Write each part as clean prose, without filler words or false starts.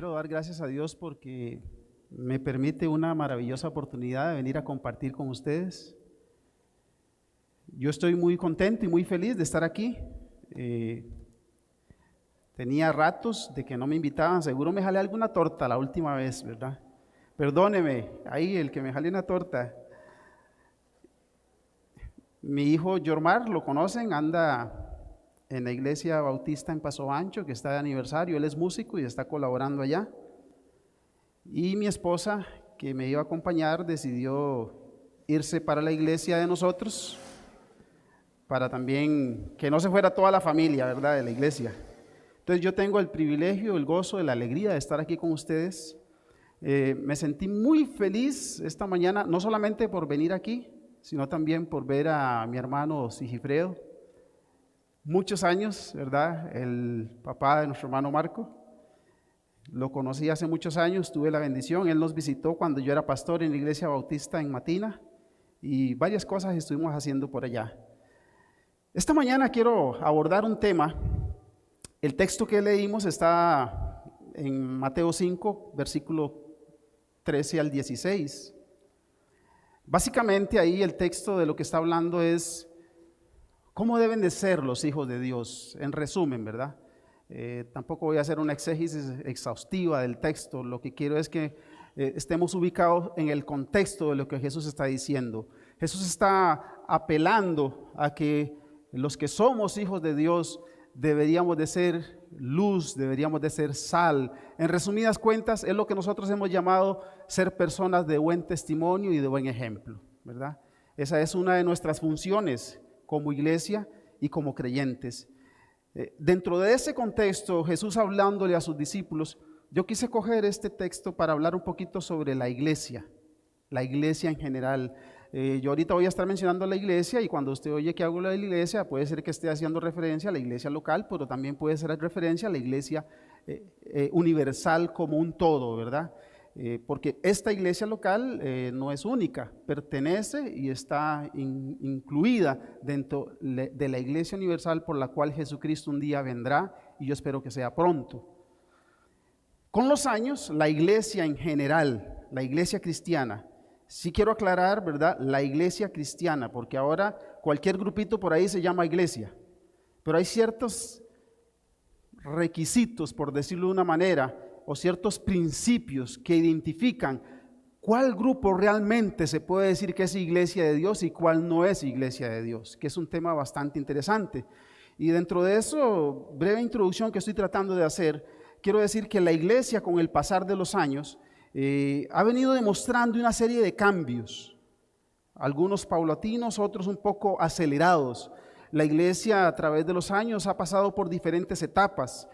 Primero, dar gracias a Dios porque me permite una maravillosa oportunidad de venir a compartir con ustedes. Yo estoy muy contento y muy feliz de estar aquí. Tenía ratos de que no me invitaban, seguro me jalé alguna torta la última vez, ¿verdad? Perdóneme, ahí el que me jalé una torta. Mi hijo Yormar, lo conocen, anda en la iglesia bautista en Paso Ancho, que está de aniversario. Él es músico y está colaborando allá. Y mi esposa, que me iba a acompañar, decidió irse para la iglesia de nosotros, para también que no se fuera toda la familia, ¿verdad?, de la iglesia. Entonces yo tengo el privilegio, el gozo, la alegría de estar aquí con ustedes. Me sentí muy feliz esta mañana, no solamente por venir aquí, sino también por ver a mi hermano Sigifredo. Muchos años, ¿verdad?, el papá de nuestro hermano Marco. Lo conocí hace muchos años, tuve la bendición. Él nos visitó cuando yo era pastor en la iglesia bautista en Matina y varias cosas estuvimos haciendo por allá. Esta mañana quiero abordar un tema. El texto que leímos está en Mateo 5, versículo 13 al 16. Básicamente ahí el texto de lo que está hablando es cómo deben de ser los hijos de Dios, en resumen, ¿verdad? Tampoco voy a hacer una exégesis exhaustiva del texto. Lo que quiero es que estemos ubicados en el contexto de lo que Jesús está diciendo. Jesús está apelando a que los que somos hijos de Dios deberíamos de ser luz, deberíamos de ser sal. En resumidas cuentas, es lo que nosotros hemos llamado ser personas de buen testimonio y de buen ejemplo, ¿verdad? Esa es una de nuestras funciones como iglesia y como creyentes. Dentro de ese contexto, Jesús hablándole a sus discípulos, yo quise coger este texto para hablar un poquito sobre la iglesia en general. Yo ahorita voy a estar mencionando la iglesia y cuando usted oye que hablo de la iglesia, puede ser que esté haciendo referencia a la iglesia local, pero también puede ser referencia a la iglesia universal como un todo, ¿verdad? Porque esta iglesia local no es única, pertenece y está incluida dentro de la iglesia universal por la cual Jesucristo un día vendrá y yo espero que sea pronto. Con los años, la iglesia en general, la iglesia cristiana, sí quiero aclarar, ¿verdad?, la iglesia cristiana, porque ahora cualquier grupito por ahí se llama iglesia, pero hay ciertos requisitos, por decirlo de una manera, o ciertos principios que identifican cuál grupo realmente se puede decir que es iglesia de Dios y cuál no es iglesia de Dios, que es un tema bastante interesante. Y dentro de eso, breve introducción que estoy tratando de hacer, quiero decir que la iglesia con el pasar de los años ha venido demostrando una serie de cambios, algunos paulatinos, otros un poco acelerados. La iglesia a través de los años ha pasado por diferentes etapas.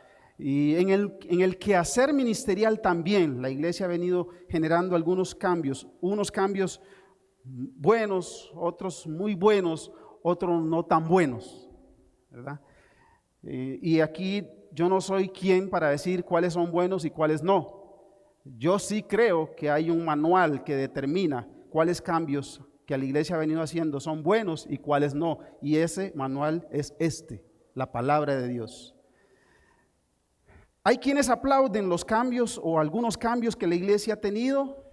Y en el quehacer ministerial también, la iglesia ha venido generando algunos cambios, unos cambios buenos, otros muy buenos, otros no tan buenos, ¿verdad? Y aquí yo no soy quien para decir cuáles son buenos y cuáles no. Yo sí creo que hay un manual que determina cuáles cambios que la iglesia ha venido haciendo son buenos y cuáles no. Y ese manual es la palabra de Dios. Hay quienes aplauden los cambios o algunos cambios que la iglesia ha tenido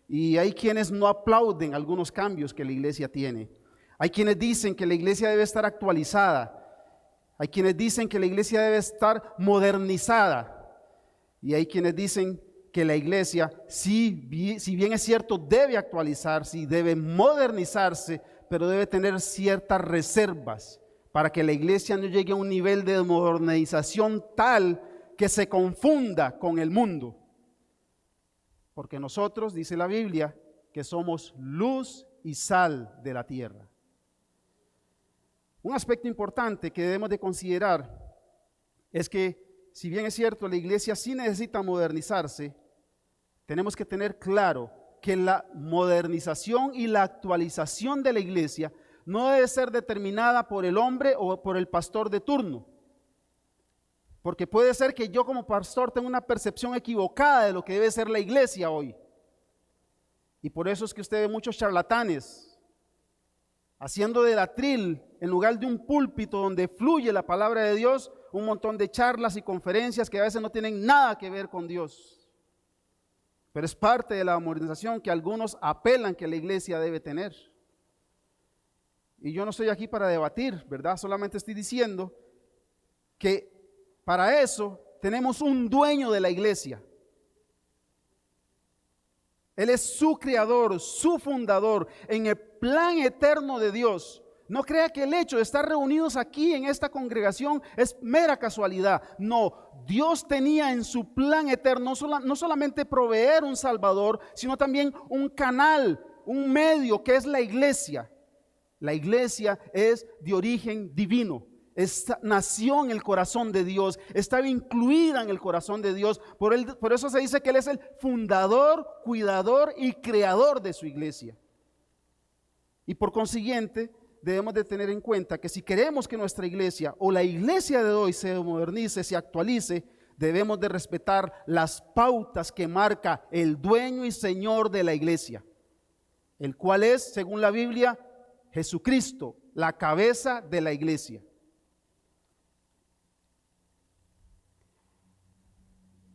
y hay quienes no aplauden algunos cambios que la iglesia tiene. Hay quienes dicen que la iglesia debe estar actualizada. Hay quienes dicen que la iglesia debe estar modernizada. Y hay quienes dicen que la iglesia, si bien es cierto, debe actualizarse y debe modernizarse, pero debe tener ciertas reservas para que la iglesia no llegue a un nivel de modernización tal que se confunda con el mundo. Porque nosotros, dice la Biblia, que somos luz y sal de la tierra. Un aspecto importante que debemos de considerar es que, si bien es cierto, la iglesia sí necesita modernizarse, tenemos que tener claro que la modernización y la actualización de la iglesia no debe ser determinada por el hombre o por el pastor de turno. Porque puede ser que yo como pastor tenga una percepción equivocada de lo que debe ser la iglesia hoy. Y por eso es que usted ve muchos charlatanes haciendo del atril, en lugar de un púlpito donde fluye la palabra de Dios, un montón de charlas y conferencias que a veces no tienen nada que ver con Dios. pero es parte de la modernización que algunos apelan que la iglesia debe tener. Y yo no estoy aquí para debatir, ¿verdad? Solamente estoy diciendo que para eso tenemos un dueño de la iglesia. Él es su creador, su fundador, en el plan eterno de Dios. No crea que el hecho de estar reunidos aquí en esta congregación es mera casualidad. No, Dios tenía en su plan eterno no solamente proveer un Salvador, sino también un canal, un medio que es la iglesia. La iglesia es de origen divino. Nació en el corazón de Dios, estaba incluida en el corazón de Dios. Por eso se dice que Él es el fundador, cuidador y creador de su iglesia. Y por consiguiente, debemos de tener en cuenta que si queremos que nuestra iglesia o la iglesia de hoy se modernice, se actualice, debemos de respetar las pautas que marca el dueño y señor de la iglesia, el cual es, según la Biblia, Jesucristo, la cabeza de la iglesia.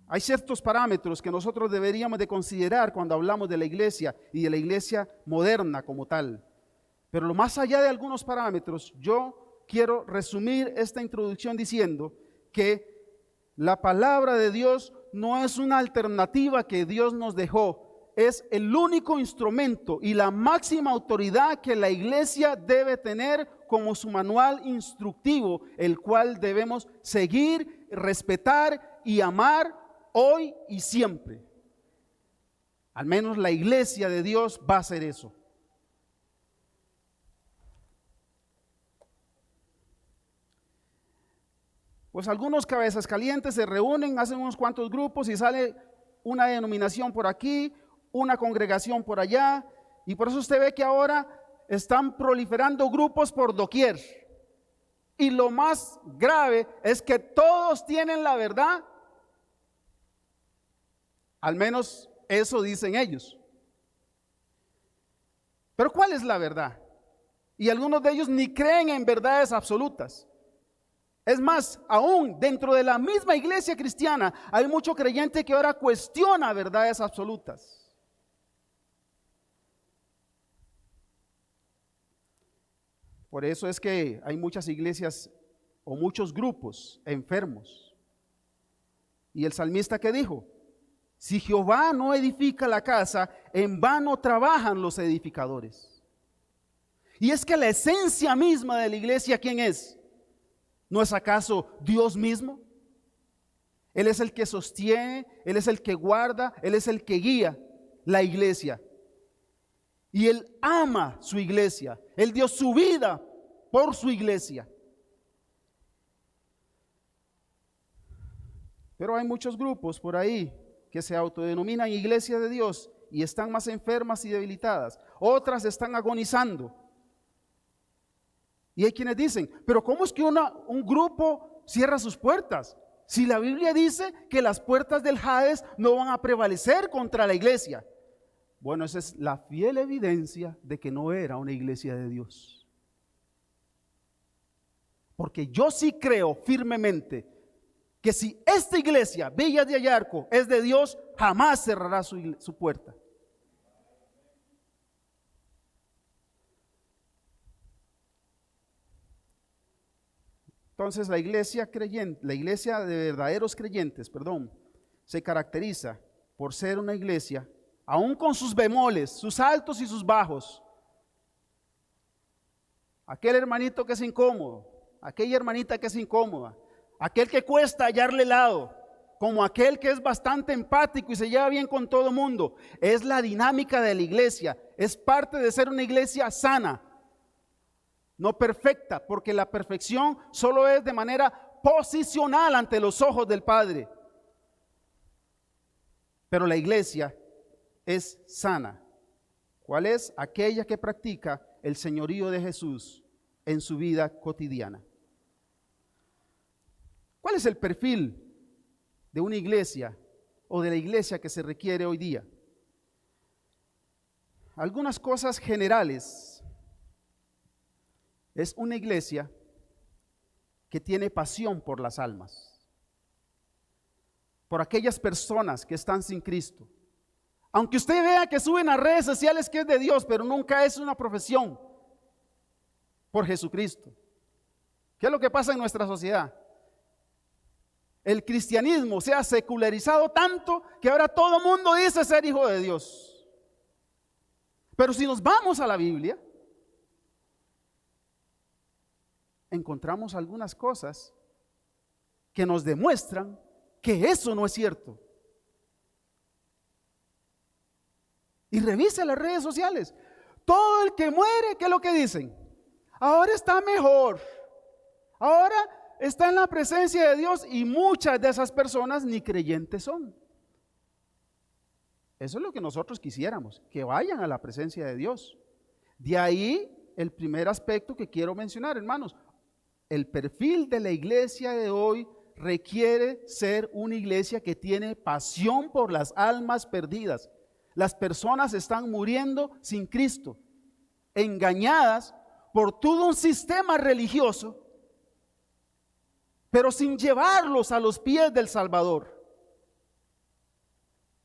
Hay ciertos parámetros que nosotros deberíamos de considerar cuando hablamos de la iglesia y de la iglesia moderna como tal. Pero más allá de algunos parámetros, yo quiero resumir esta introducción diciendo que la palabra de Dios no es una alternativa que Dios nos dejó, es el único instrumento y la máxima autoridad que la iglesia debe tener como su manual instructivo, el cual debemos seguir, respetar y amar hoy y siempre. Al menos la iglesia de Dios va a hacer eso. Pues algunos cabezas calientes se reúnen, hacen unos cuantos grupos y sale una denominación por aquí, una congregación por allá, y por eso usted ve que ahora están proliferando grupos por doquier. Y lo más grave es que todos tienen la verdad, al menos eso dicen ellos. Pero ¿cuál es la verdad? Y algunos de ellos ni creen en verdades absolutas. Es más, aún dentro de la misma iglesia cristiana hay mucho creyente que ahora cuestiona verdades absolutas. Por eso es que hay muchas iglesias o muchos grupos enfermos. Y el salmista, ¿qué dijo? Si Jehová no edifica la casa, en vano trabajan los edificadores. Y es que la esencia misma de la iglesia, ¿quién es? ¿No es acaso Dios mismo? Él es el que sostiene, Él es el que guarda, Él es el que guía la iglesia. Y Él ama su iglesia. Él dio su vida por su iglesia. Pero hay muchos grupos por ahí que se autodenominan iglesia de Dios y están más enfermas y debilitadas. Otras están agonizando. Y hay quienes dicen, pero ¿cómo es que un grupo cierra sus puertas? Si la Biblia dice que las puertas del Hades no van a prevalecer contra la iglesia. Bueno, esa es la fiel evidencia de que no era una iglesia de Dios. Porque yo sí creo firmemente que si esta iglesia, Villa de Ayarco, es de Dios, jamás cerrará su puerta. Entonces la iglesia creyente, la iglesia de verdaderos creyentes, se caracteriza por ser una iglesia, aún con sus bemoles, sus altos y sus bajos. Aquel hermanito que es incómodo, aquella hermanita que es incómoda, aquel que cuesta hallarle lado, como aquel que es bastante empático y se lleva bien con todo el mundo. Es la dinámica de la iglesia, es parte de ser una iglesia sana. No perfecta, porque la perfección solo es de manera posicional ante los ojos del Padre. Pero la iglesia es sana. ¿Cuál es? Aquella que practica el señorío de Jesús en su vida cotidiana. ¿Cuál es el perfil de una iglesia o de la iglesia que se requiere hoy día? Algunas cosas generales. Es una iglesia que tiene pasión por las almas, por aquellas personas que están sin Cristo. Aunque usted vea que suben a redes sociales que es de Dios, pero nunca es una profesión por Jesucristo. ¿Qué es lo que pasa en nuestra sociedad? El cristianismo se ha secularizado tanto que ahora todo el mundo dice ser hijo de Dios. Pero si nos vamos a la Biblia, encontramos algunas cosas que nos demuestran que eso no es cierto. Y revise las redes sociales. Todo el que muere, ¿qué es lo que dicen? Ahora está mejor. Ahora está en la presencia de Dios, y muchas de esas personas ni creyentes son. Eso es lo que nosotros quisiéramos, que vayan a la presencia de Dios. De ahí el primer aspecto que quiero mencionar, hermanos. El perfil de la iglesia de hoy requiere ser una iglesia que tiene pasión por las almas perdidas. Las personas están muriendo sin Cristo, engañadas por todo un sistema religioso, pero sin llevarlos a los pies del Salvador.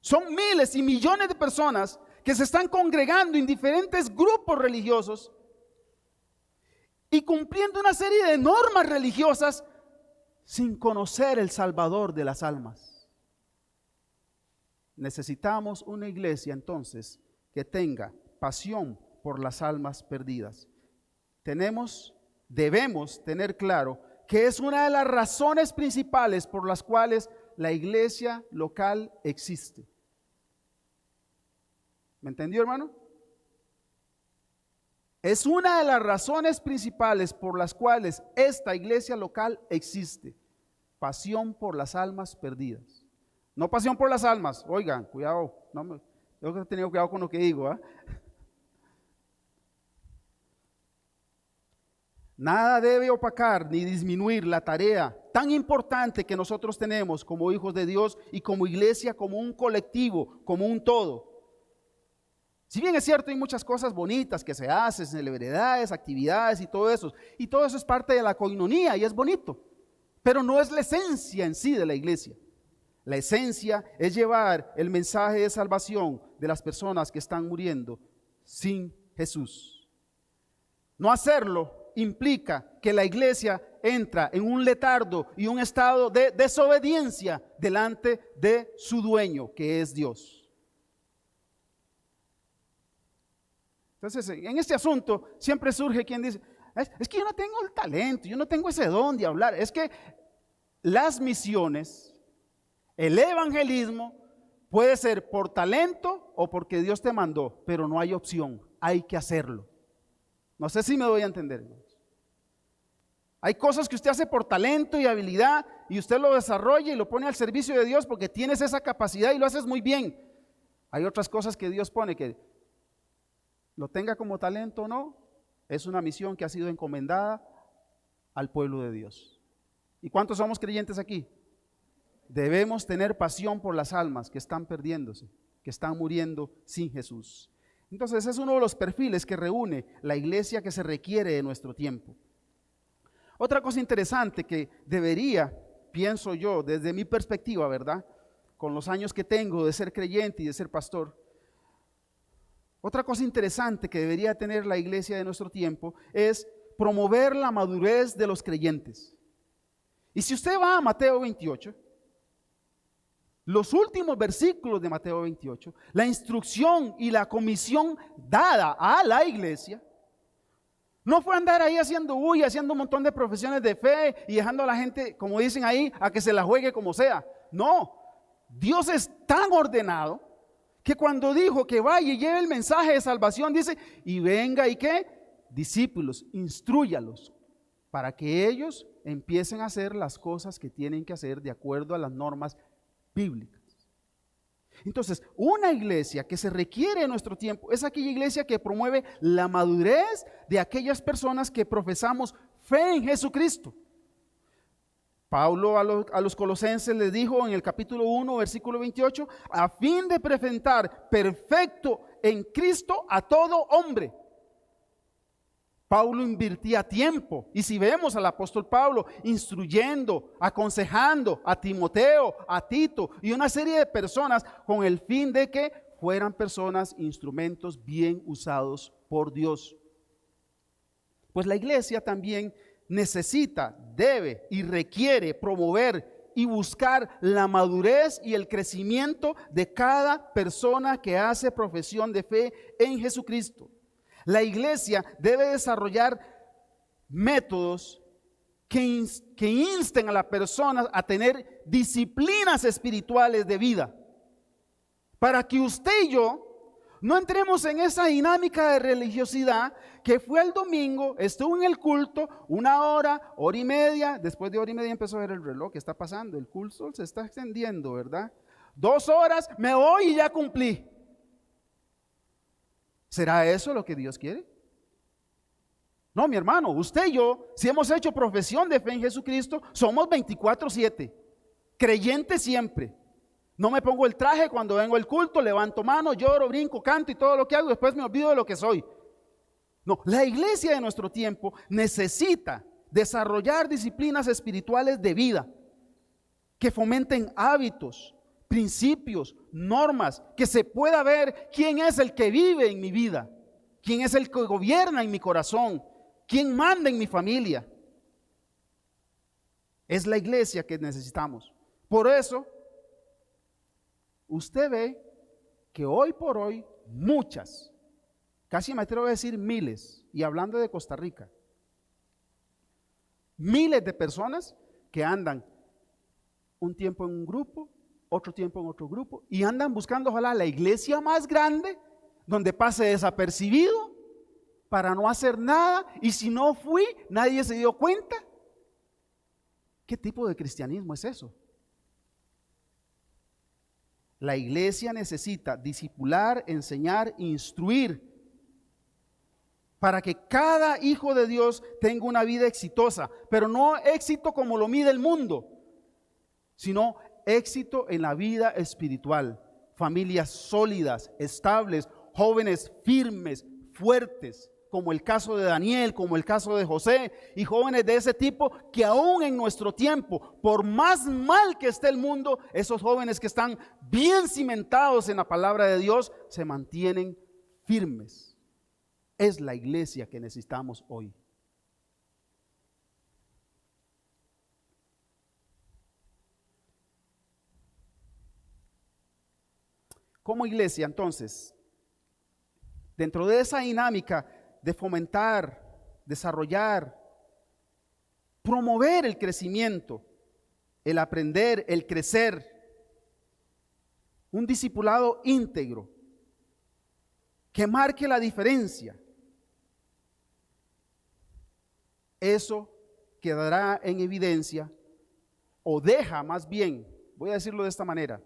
Son miles y millones de personas que se están congregando en diferentes grupos religiosos y cumpliendo una serie de normas religiosas sin conocer el Salvador de las almas. Necesitamos una iglesia entonces que tenga pasión por las almas perdidas. Debemos tener claro que es una de las razones principales por las cuales la iglesia local existe. ¿Me entendió, hermano? Es una de las razones principales por las cuales esta iglesia local existe. Pasión por las almas perdidas. No pasión por las almas. Oigan, cuidado. Yo he tenido cuidado con lo que digo. Nada debe opacar ni disminuir la tarea tan importante que nosotros tenemos como hijos de Dios y como iglesia, como un colectivo, como un todo. Si bien es cierto, hay muchas cosas bonitas que se hacen, celebridades, actividades y todo eso es parte de la coinonía y es bonito, pero no es la esencia en sí de la iglesia. La esencia es llevar el mensaje de salvación de las personas que están muriendo sin Jesús. No hacerlo implica que la iglesia entra en un letargo y un estado de desobediencia delante de su dueño, que es Dios. Entonces, en este asunto siempre surge quien dice, es que yo no tengo el talento, yo no tengo ese don de hablar. Es que las misiones, el evangelismo puede ser por talento o porque Dios te mandó, pero no hay opción, hay que hacerlo. No sé si me doy a entender. Hay cosas que usted hace por talento y habilidad y usted lo desarrolla y lo pone al servicio de Dios porque tienes esa capacidad y lo haces muy bien. Hay otras cosas que Dios pone que lo tenga como talento o no, es una misión que ha sido encomendada al pueblo de Dios. ¿Y cuántos somos creyentes aquí? Debemos tener pasión por las almas que están perdiéndose, que están muriendo sin Jesús. Entonces ese es uno de los perfiles que reúne la iglesia que se requiere de nuestro tiempo. Otra cosa interesante que debería, pienso yo, desde mi perspectiva, ¿verdad? Con los años que tengo de ser creyente y de ser pastor, otra cosa interesante que debería tener la iglesia de nuestro tiempo es promover la madurez de los creyentes. Y si usted va a Mateo 28, los últimos versículos de Mateo 28, la instrucción y la comisión dada a la iglesia, no fue andar ahí haciendo bulla, haciendo un montón de profesiones de fe y dejando a la gente, como dicen ahí, a que se la juegue como sea. No, Dios es tan ordenado que cuando dijo que vaya y lleve el mensaje de salvación, dice, y venga y ¿qué? Discípulos, instrúyalos para que ellos empiecen a hacer las cosas que tienen que hacer de acuerdo a las normas bíblicas. Entonces, una iglesia que se requiere en nuestro tiempo es aquella iglesia que promueve la madurez de aquellas personas que profesamos fe en Jesucristo. Pablo a los colosenses les dijo en el capítulo 1, versículo 28, a fin de presentar perfecto en Cristo a todo hombre. Pablo invertía tiempo, y si vemos al apóstol Pablo instruyendo, aconsejando a Timoteo, a Tito y una serie de personas con el fin de que fueran personas, instrumentos bien usados por Dios. Pues la iglesia también necesita, debe y requiere promover y buscar la madurez y el crecimiento de cada persona que hace profesión de fe en Jesucristo. La iglesia debe desarrollar métodos que insten a la persona a tener disciplinas espirituales de vida, para que usted y yo no entremos en esa dinámica de religiosidad que fue el domingo, estuvo en el culto, 1 hora, 1 hora y media, después de 1 hora y media empezó a ver el reloj, ¿qué está pasando? El culto se está extendiendo, ¿verdad? 2 horas, me voy y ya cumplí. ¿Será eso lo que Dios quiere? No, mi hermano, usted y yo, si hemos hecho profesión de fe en Jesucristo, somos 24/7, creyentes siempre. No me pongo el traje cuando vengo al culto, levanto mano, lloro, brinco, canto y todo lo que hago, después me olvido de lo que soy. No, la iglesia de nuestro tiempo necesita desarrollar disciplinas espirituales de vida que fomenten hábitos, principios, normas, que se pueda ver quién es el que vive en mi vida, quién es el que gobierna en mi corazón, quién manda en mi familia. Es la iglesia que necesitamos. Por eso, usted ve que hoy por hoy muchas, casi me atrevo a decir miles, y hablando de Costa Rica, miles de personas que andan un tiempo en un grupo, otro tiempo en otro grupo, y andan buscando ojalá la iglesia más grande, donde pase desapercibido, para no hacer nada, y si no fui, nadie se dio cuenta. ¿Qué tipo de cristianismo es eso? La iglesia necesita discipular, enseñar, instruir, para que cada hijo de Dios tenga una vida exitosa, pero no éxito como lo mide el mundo, sino éxito en la vida espiritual, familias sólidas, estables, jóvenes firmes, fuertes, como el caso de Daniel, como el caso de José, y jóvenes de ese tipo que aún en nuestro tiempo, por más mal que esté el mundo, esos jóvenes que están bien cimentados en la palabra de Dios, se mantienen firmes. Es la iglesia que necesitamos hoy. Como iglesia, entonces, dentro de esa dinámica de fomentar, desarrollar, promover el crecimiento, el aprender, el crecer, un discipulado íntegro que marque la diferencia, eso quedará en evidencia, o deja más bien, voy a decirlo de esta manera,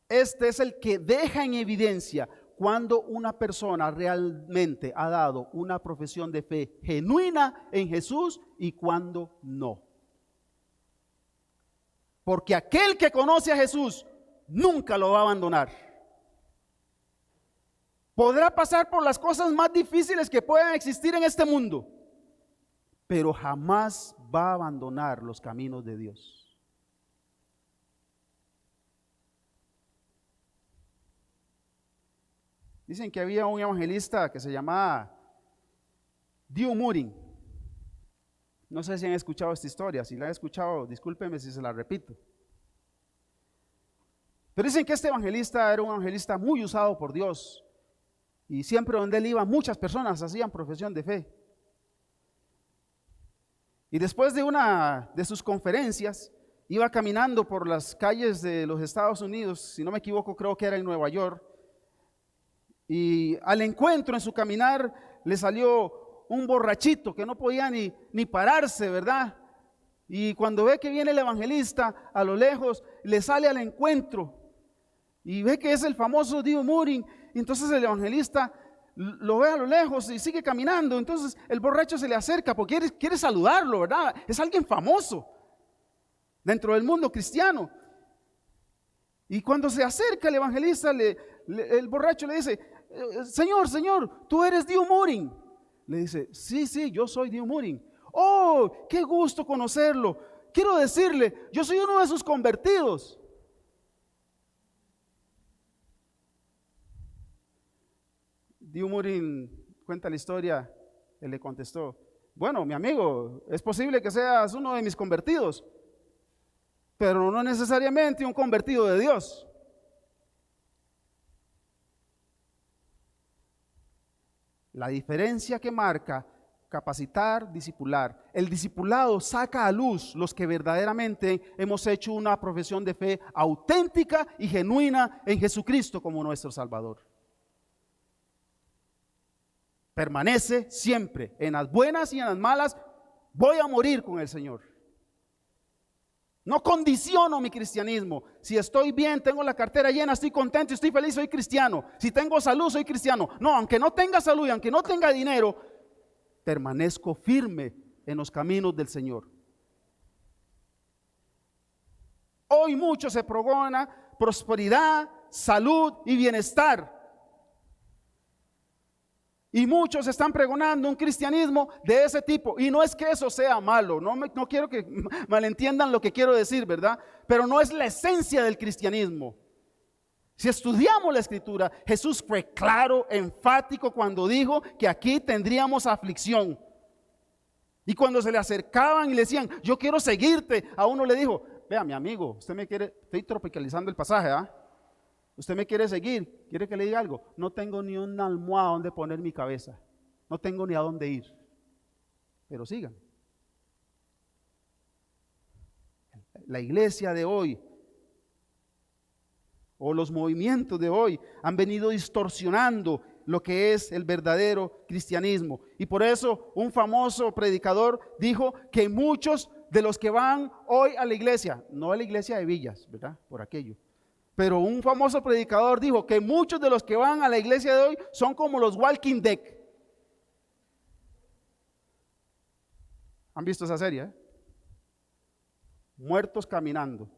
este es el que deja en evidencia cuando una persona realmente ha dado una profesión de fe genuina en Jesús y cuando no. Porque aquel que conoce a Jesús nunca lo va a abandonar. Podrá pasar por las cosas más difíciles que puedan existir en este mundo, pero jamás va a abandonar los caminos de Dios. Dicen que había un evangelista que se llamaba Dio Murin. No sé si han escuchado esta historia. Si la han escuchado, discúlpenme si se la repito. Pero dicen que este evangelista era un evangelista muy usado por Dios. Y siempre donde él iba, muchas personas hacían profesión de fe. Y después de una de sus conferencias, iba caminando por las calles de los Estados Unidos, si no me equivoco, creo que era en Nueva York. Y al encuentro en su caminar le salió un borrachito que no podía ni pararse, ¿verdad? Y cuando ve que viene el evangelista a lo lejos, le sale al encuentro y ve que es el famoso Dio Murin. Entonces el evangelista lo ve a lo lejos y sigue caminando. Entonces el borracho se le acerca porque quiere saludarlo, ¿verdad? Es alguien famoso dentro del mundo cristiano. Y cuando se acerca el evangelista, el borracho le dice: Señor, tú eres Dio Murin. Le dice: sí, yo soy Dio Murin. Oh, qué gusto conocerlo. Quiero decirle, yo soy uno de sus convertidos. Diumurin cuenta la historia, él le contestó, bueno, mi amigo, es posible que seas uno de mis convertidos, pero no necesariamente un convertido de Dios. La diferencia que marca capacitar, discipular. El discipulado saca a luz los que verdaderamente hemos hecho una profesión de fe auténtica y genuina en Jesucristo como nuestro Salvador. Permanece siempre, en las buenas y en las malas, voy a morir con el Señor. No condiciono mi cristianismo. Si estoy bien, tengo la cartera llena, estoy contento, estoy feliz, soy cristiano. Si tengo salud, soy cristiano. No, aunque no tenga salud y aunque no tenga dinero, permanezco firme en los caminos del Señor. Hoy mucho se pregona prosperidad, salud y bienestar. Y muchos están pregonando un cristianismo de ese tipo. Y no es que eso sea malo, no quiero que malentiendan lo que quiero decir, ¿verdad? Pero no es la esencia del cristianismo. Si estudiamos la Escritura, Jesús fue claro, enfático cuando dijo que aquí tendríamos aflicción. Y cuando se le acercaban y le decían, yo quiero seguirte, a uno le dijo, vea mi amigo, usted me quiere, estoy tropicalizando el pasaje, ¿ah? Usted me quiere seguir, quiere que le diga algo. No tengo ni una almohada donde poner mi cabeza. No tengo ni a dónde ir. Pero sigan. La iglesia de hoy o los movimientos de hoy han venido distorsionando lo que es el verdadero cristianismo. Y por eso un famoso predicador dijo que muchos de los que van hoy a la iglesia, no a la iglesia de Villas, ¿verdad? Por aquello. Pero un famoso predicador dijo que muchos de los que van a la iglesia de hoy son como los Walking Dead. ¿Han visto esa serie? Muertos caminando.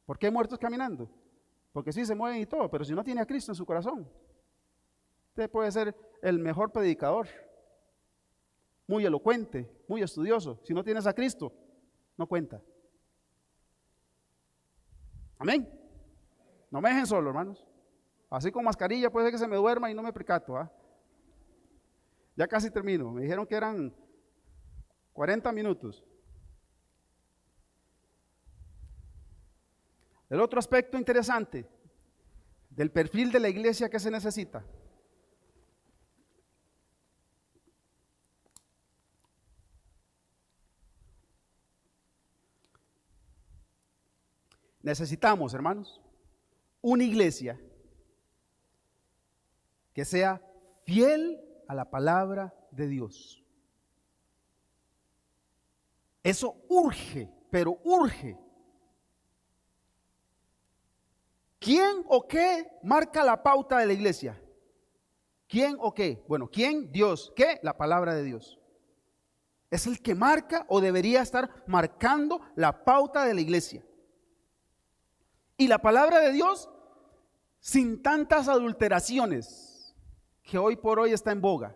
¿Por qué muertos caminando? Porque sí se mueven y todo, pero si no tiene a Cristo en su corazón, usted puede ser el mejor predicador, muy elocuente, muy estudioso. Si no tienes a Cristo, no cuenta. Amén. No me dejen solo, hermanos. Así con mascarilla puede ser que se me duerma y no me percato. Ya casi termino. Me dijeron que eran 40 minutos. El otro aspecto interesante del perfil de la iglesia que se necesita. Necesitamos, hermanos, una iglesia que sea fiel a la palabra de Dios. Eso urge, pero urge. ¿Quién o qué marca la pauta de la iglesia? ¿Quién o qué? Bueno, ¿quién? Dios. ¿Qué? La palabra de Dios. Es el que marca o debería estar marcando la pauta de la iglesia. Y la palabra de Dios sin tantas adulteraciones que hoy por hoy está en boga.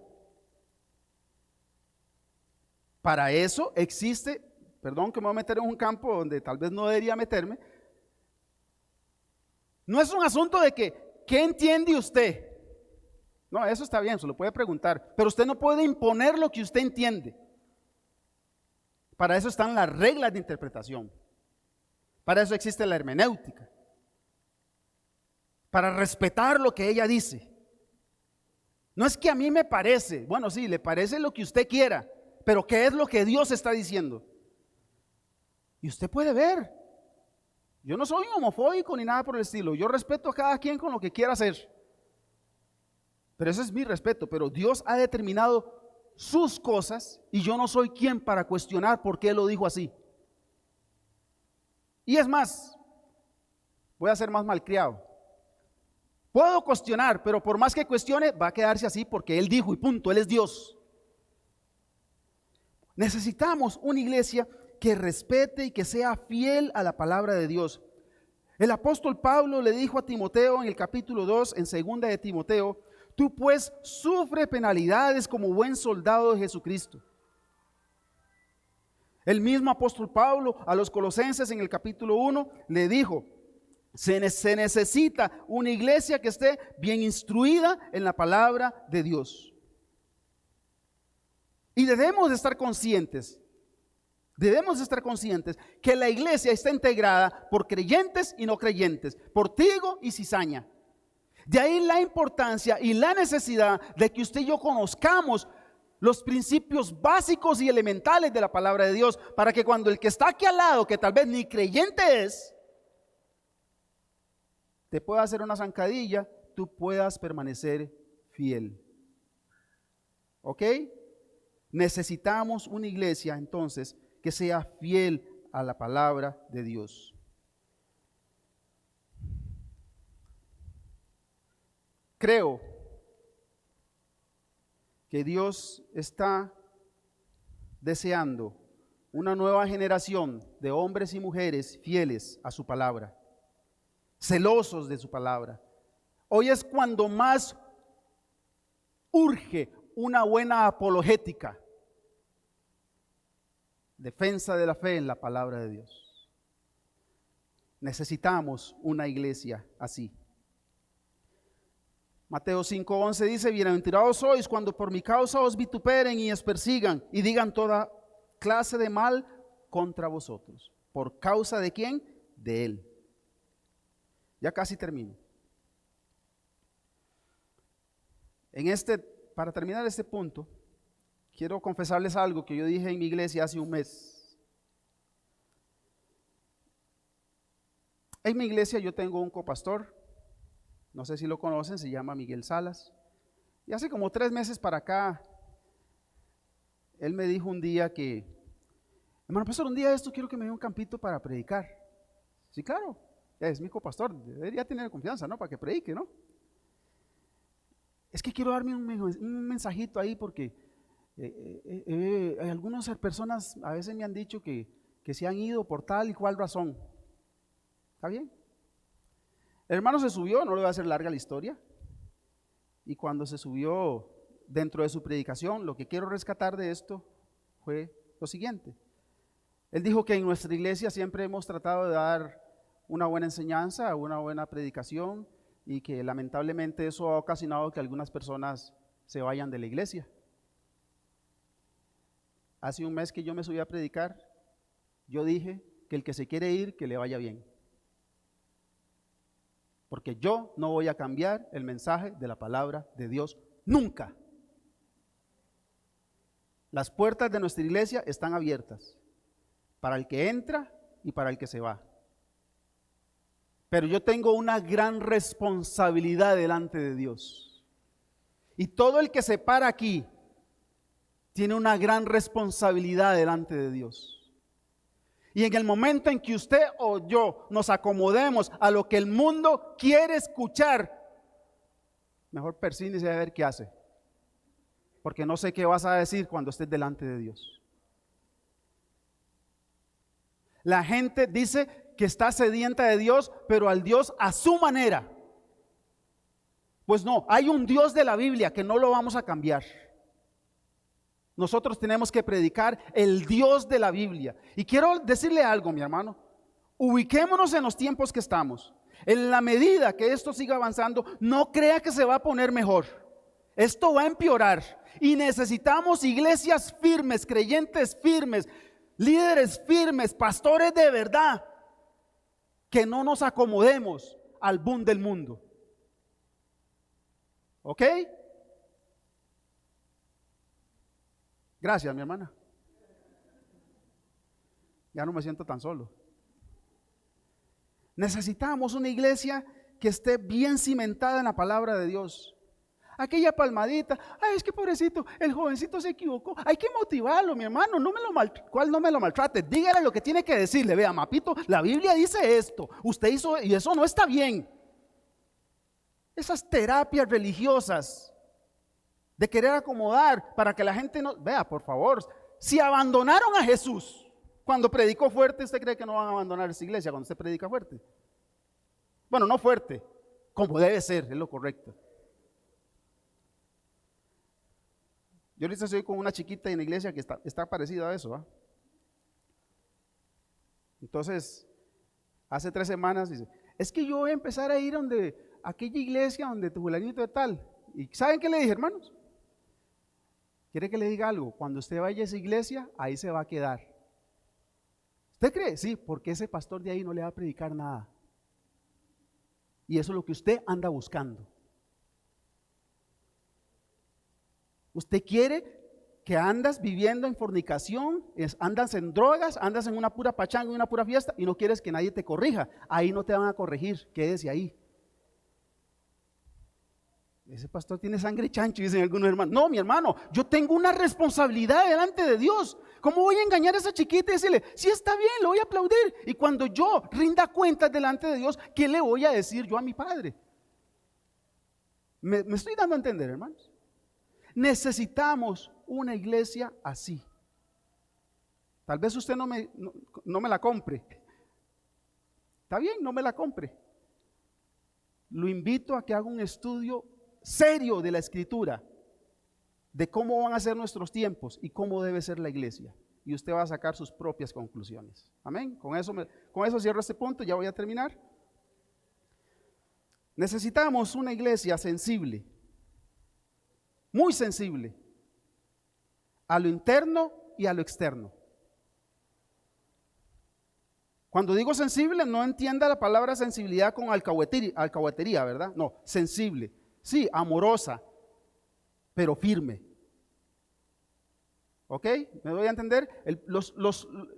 Para eso existe, perdón que me voy a meter en un campo donde tal vez no debería meterme. No es un asunto de que, ¿qué entiende usted? No, eso está bien, se lo puede preguntar, pero usted no puede imponer lo que usted entiende. Para eso están las reglas de interpretación. Para eso existe la hermenéutica. Para respetar lo que ella dice. No es que a mí me parece, bueno, sí, le parece lo que usted quiera, pero ¿qué es lo que Dios está diciendo? Y usted puede ver. Yo no soy homofóbico ni nada por el estilo. Yo respeto a cada quien con lo que quiera hacer. Pero ese es mi respeto. Pero Dios ha determinado sus cosas y yo no soy quien para cuestionar por qué lo dijo así. Y es más, voy a ser más malcriado. Puedo cuestionar, pero por más que cuestione, va a quedarse así porque Él dijo y punto, Él es Dios. Necesitamos una iglesia que respete y que sea fiel a la palabra de Dios. El apóstol Pablo le dijo a Timoteo en el capítulo 2, en segunda de Timoteo, tú pues sufre penalidades como buen soldado de Jesucristo. El mismo apóstol Pablo a los colosenses en el capítulo 1 le dijo, Se necesita una iglesia que esté bien instruida en la palabra de Dios. Y debemos de estar conscientes que la iglesia está integrada por creyentes y no creyentes, por trigo y cizaña. De ahí la importancia y la necesidad de que usted y yo conozcamos los principios básicos y elementales de la palabra de Dios, para que cuando el que está aquí al lado, que tal vez ni creyente es, te pueda hacer una zancadilla, tú puedas permanecer fiel. ¿Ok? Necesitamos una iglesia entonces que sea fiel a la palabra de Dios. Creo que Dios está deseando una nueva generación de hombres y mujeres fieles a su palabra, celosos de su palabra. Hoy es cuando más urge una buena apologética, defensa de la fe en la palabra de Dios. Necesitamos una iglesia así. Mateo 5:11 dice: bienaventurados sois cuando por mi causa os vituperen y os persigan y digan toda clase de mal contra vosotros. ¿Por causa de quién? De Él. Ya casi termino. Para terminar este punto, quiero confesarles algo que yo dije en mi iglesia hace un mes. En mi iglesia yo tengo un copastor, no sé si lo conocen, se llama Miguel Salas. Y hace como 3 meses para acá, él me dijo un día que, hermano pastor, un día de esto quiero que me dé un campito para predicar. Sí, claro, es mi copastor, debería tener confianza, ¿no? Para que predique, ¿no? Es que quiero darme un mensajito ahí porque algunas personas a veces me han dicho que se han ido por tal y cual razón. ¿Está bien? El hermano se subió, no le voy a hacer larga la historia, y cuando se subió dentro de su predicación, lo que quiero rescatar de esto fue lo siguiente. Él dijo que en nuestra iglesia siempre hemos tratado de dar una buena enseñanza, una buena predicación, y que lamentablemente eso ha ocasionado que algunas personas se vayan de la iglesia. Hace un mes que yo me subí a predicar, yo dije que el que se quiere ir, que le vaya bien. Porque yo no voy a cambiar el mensaje de la palabra de Dios nunca. Las puertas de nuestra iglesia están abiertas para el que entra y para el que se va. Pero yo tengo una gran responsabilidad delante de Dios. Y todo el que se para aquí tiene una gran responsabilidad delante de Dios. Y en el momento en que usted o yo nos acomodemos a lo que el mundo quiere escuchar, mejor persínese a ver qué hace. Porque no sé qué vas a decir cuando estés delante de Dios. La gente dice que está sedienta de Dios, pero al Dios a su manera. Pues no, hay un Dios de la Biblia que no lo vamos a cambiar. Nosotros tenemos que predicar el Dios de la Biblia. Y quiero decirle algo, mi hermano. Ubiquémonos en los tiempos que estamos. En la medida que esto siga avanzando, no crea que se va a poner mejor. Esto va a empeorar. Y necesitamos iglesias firmes, creyentes firmes, líderes firmes, pastores de verdad. Que no nos acomodemos al boom del mundo. ¿Ok? Gracias, mi hermana. Ya no me siento tan solo. Necesitamos una iglesia que esté bien cimentada en la palabra de Dios. Aquella palmadita, ay, es que pobrecito, el jovencito se equivocó. Hay que motivarlo, mi hermano. ¿Cuál no me lo maltrate? Dígale lo que tiene que decirle. Vea, mapito, la Biblia dice esto. Usted hizo y eso no está bien. Esas terapias religiosas de querer acomodar para que la gente no... Vea, por favor, si abandonaron a Jesús cuando predicó fuerte, ¿usted cree que no van a abandonar esa iglesia cuando usted predica fuerte? Bueno, no fuerte, como debe ser, es lo correcto. Yo ahorita estoy con una chiquita en la iglesia que está parecida a eso, ¿eh? Entonces, hace 3 semanas dice, es que yo voy a empezar a ir donde aquella iglesia donde tu fulanito de tal. ¿Y saben qué le dije, hermanos? ¿Quiere que le diga algo? Cuando usted vaya a esa iglesia, ahí se va a quedar. ¿Usted cree? Sí, porque ese pastor de ahí no le va a predicar nada. Y eso es lo que usted anda buscando. Usted quiere que andas viviendo en fornicación, andas en drogas, andas en una pura pachanga, en una pura fiesta y no quieres que nadie te corrija. Ahí no te van a corregir, quédese ahí. Ese pastor tiene sangre chancho, dicen algunos hermanos. No, mi hermano, yo tengo una responsabilidad delante de Dios. ¿Cómo voy a engañar a esa chiquita y decirle, sí está bien, le voy a aplaudir? Y cuando yo rinda cuentas delante de Dios, ¿qué le voy a decir yo a mi padre? ¿Me estoy dando a entender, hermanos? Necesitamos una iglesia así. Tal vez usted no me la compre. Está bien, no me la compre. Lo invito a que haga un estudio serio de la Escritura, de cómo van a ser nuestros tiempos y cómo debe ser la iglesia. Y usted va a sacar sus propias conclusiones. Amén. Con eso cierro este punto, ya voy a terminar. Necesitamos una iglesia sensible, muy sensible, a lo interno y a lo externo. Cuando digo sensible, no entienda la palabra sensibilidad con alcahuetería, ¿verdad? No, sensible. Sí, amorosa, pero firme. ¿Ok? ¿Me doy a entender?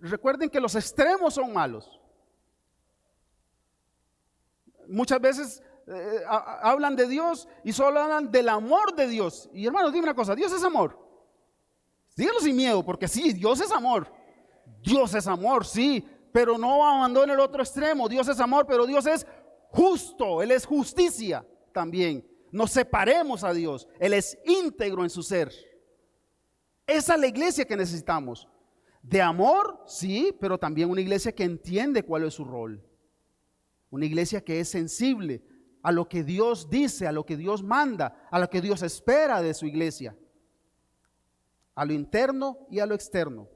Recuerden que los extremos son malos. Muchas veces hablan de Dios y solo hablan del amor de Dios. Y hermanos, dime una cosa, Dios es amor. Díganlo sin miedo, porque sí, Dios es amor. Dios es amor, sí, pero no abandone el otro extremo. Dios es amor, pero Dios es justo, Él es justicia también. Nos separemos a Dios, Él es íntegro en su ser. Esa es la iglesia que necesitamos. De amor, sí, pero también una iglesia que entiende cuál es su rol. Una iglesia que es sensible a lo que Dios dice, a lo que Dios manda, a lo que Dios espera de su iglesia. A lo interno y a lo externo.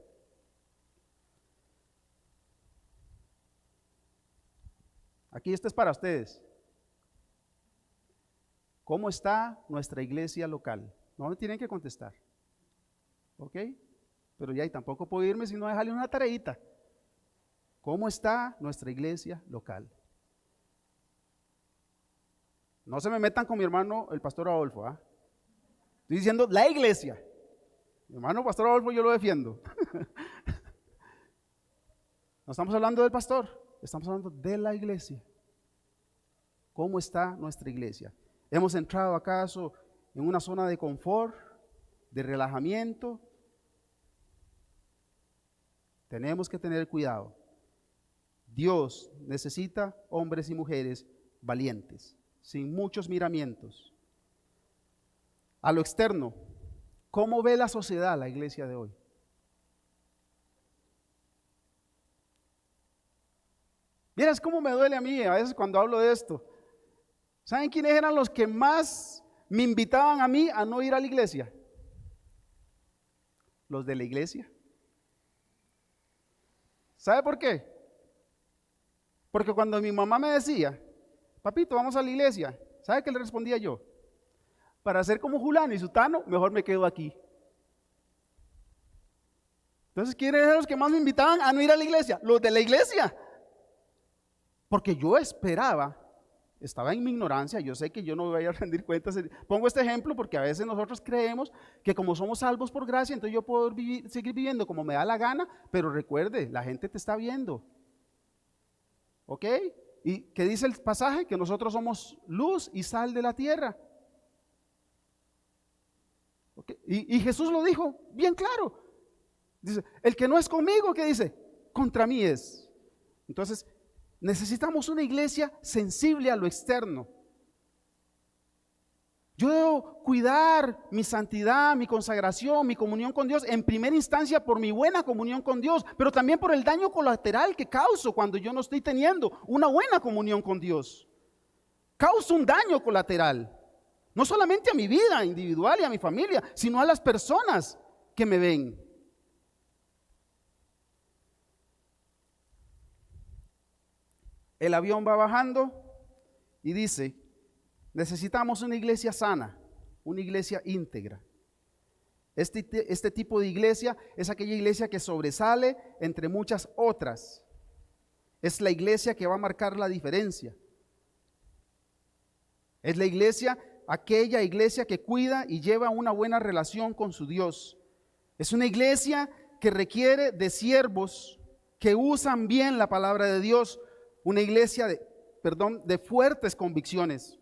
Aquí esto es para ustedes. ¿Cómo está nuestra iglesia local? No me tienen que contestar. ¿Ok? Pero ya, y tampoco puedo irme si no dejarle una tareita. ¿Cómo está nuestra iglesia local? No se me metan con mi hermano, el pastor Adolfo. Estoy diciendo la iglesia. Mi hermano pastor Adolfo yo lo defiendo. No estamos hablando del pastor, estamos hablando de la iglesia. ¿Cómo está nuestra iglesia? ¿Hemos entrado acaso en una zona de confort, de relajamiento? Tenemos que tener cuidado. Dios necesita hombres y mujeres valientes, sin muchos miramientos. A lo externo, ¿cómo ve la sociedad la iglesia de hoy? Miras cómo me duele a mí a veces cuando hablo de esto. ¿Saben quiénes eran los que más me invitaban a mí a no ir a la iglesia? Los de la iglesia. ¿Sabe por qué? Porque cuando mi mamá me decía, papito, vamos a la iglesia, ¿sabe qué le respondía yo? Para ser como Julano y Sutano, mejor me quedo aquí. Entonces, ¿quiénes eran los que más me invitaban a no ir a la iglesia? Los de la iglesia. Porque yo esperaba, estaba en mi ignorancia, yo sé que yo no voy a rendir cuentas. Pongo este ejemplo porque a veces nosotros creemos que como somos salvos por gracia, entonces yo puedo seguir viviendo como me da la gana, pero recuerde, la gente te está viendo. ¿Ok? ¿Y qué dice el pasaje? Que nosotros somos luz y sal de la tierra. ¿Okay? Y Jesús lo dijo bien claro. Dice, el que no es conmigo, ¿qué dice? Contra mí es. Entonces, necesitamos una iglesia sensible a lo externo. Yo debo cuidar mi santidad, mi consagración, mi comunión con Dios, en primera instancia por mi buena comunión con Dios, pero también por el daño colateral que causo cuando yo no estoy teniendo una buena comunión con Dios. Causo un daño colateral, no solamente a mi vida individual y a mi familia, sino a las personas que me ven. El avión va bajando y dice, necesitamos una iglesia sana, una iglesia íntegra. Este tipo de iglesia es aquella iglesia que sobresale entre muchas otras. Es la iglesia que va a marcar la diferencia. Es la iglesia, aquella iglesia que cuida y lleva una buena relación con su Dios. Es una iglesia que requiere de siervos que usan bien la palabra de Dios. Una iglesia de fuertes convicciones.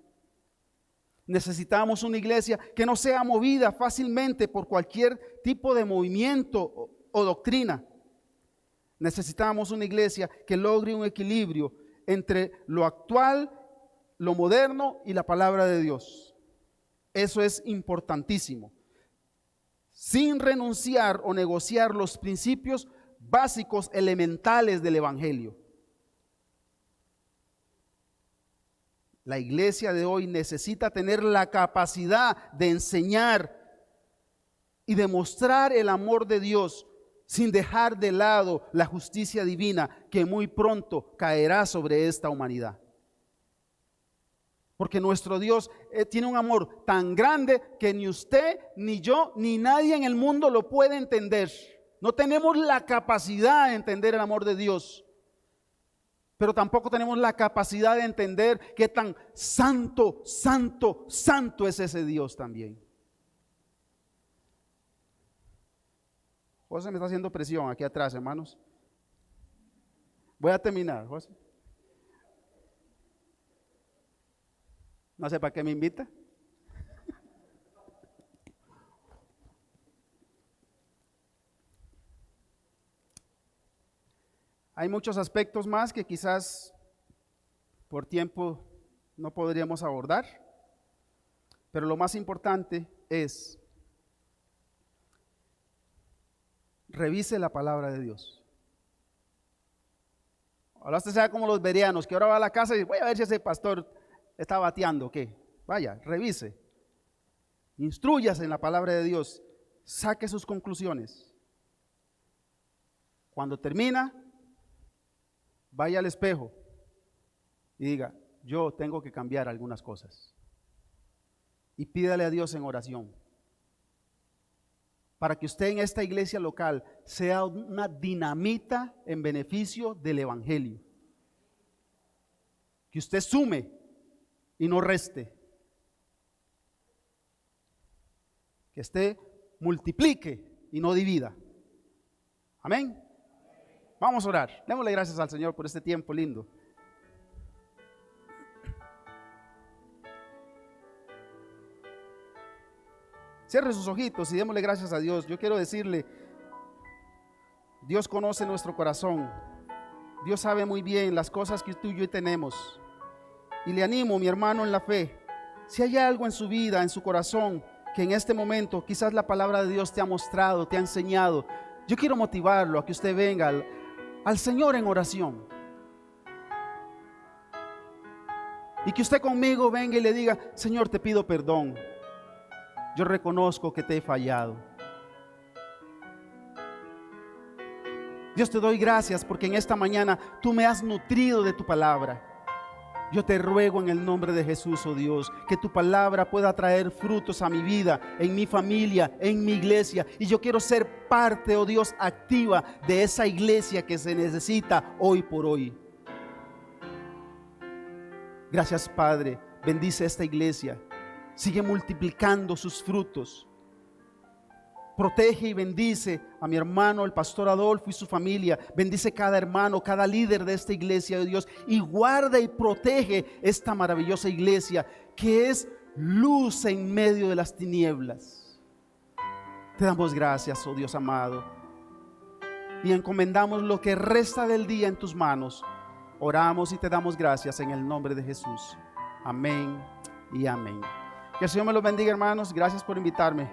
Necesitamos una iglesia que no sea movida fácilmente por cualquier tipo de movimiento o doctrina. Necesitamos una iglesia que logre un equilibrio entre lo actual, lo moderno y la palabra de Dios. Eso es importantísimo. Sin renunciar o negociar los principios básicos, elementales del evangelio. La iglesia de hoy necesita tener la capacidad de enseñar y demostrar el amor de Dios sin dejar de lado la justicia divina que muy pronto caerá sobre esta humanidad. Porque nuestro Dios tiene un amor tan grande que ni usted, ni yo, ni nadie en el mundo lo puede entender. No tenemos la capacidad de entender el amor de Dios. Pero tampoco tenemos la capacidad de entender qué tan santo, santo, santo es ese Dios también. José me está haciendo presión aquí atrás, hermanos. Voy a terminar, José. No sé para qué me invita. Hay muchos aspectos más que quizás por tiempo no podríamos abordar, pero lo más importante es revise la palabra de Dios. Ahora usted sea como los bereanos, que ahora va a la casa y voy a ver si ese pastor está bateando o qué. Vaya, revise, instrúyase en la palabra de Dios, saque sus conclusiones. Cuando termina, vaya al espejo y diga, yo tengo que cambiar algunas cosas. Y pídale a Dios en oración para que usted en esta iglesia local sea una dinamita en beneficio del evangelio. Que usted sume y no reste. Que usted multiplique y no divida. Amén. Vamos a orar. Démosle gracias al Señor por este tiempo lindo. Cierre sus ojitos y démosle gracias a Dios. Yo quiero decirle, Dios conoce nuestro corazón. Dios sabe muy bien las cosas que tú y yo tenemos. Y le animo, mi hermano en la fe, si hay algo en su vida, en su corazón, que en este momento quizás la palabra de Dios te ha mostrado, te ha enseñado, yo quiero motivarlo a que usted venga al Señor en oración. Y que usted conmigo venga y le diga, Señor, te pido perdón. Yo reconozco que te he fallado. Dios, te doy gracias porque en esta mañana tú me has nutrido de tu palabra. Yo te ruego en el nombre de Jesús, oh Dios, que tu palabra pueda traer frutos a mi vida, en mi familia, en mi iglesia. Y yo quiero ser parte, oh Dios, activa de esa iglesia que se necesita hoy por hoy. Gracias, Padre. Bendice esta iglesia. Sigue multiplicando sus frutos. Protege y bendice a mi hermano, el pastor Adolfo y su familia. Bendice cada hermano, cada líder de esta iglesia de Dios. Y guarda y protege esta maravillosa iglesia que es luz en medio de las tinieblas. Te damos gracias, oh Dios amado. Y encomendamos lo que resta del día en tus manos. Oramos y te damos gracias en el nombre de Jesús. Amén y amén. Que el Señor me los bendiga, hermanos. Gracias por invitarme.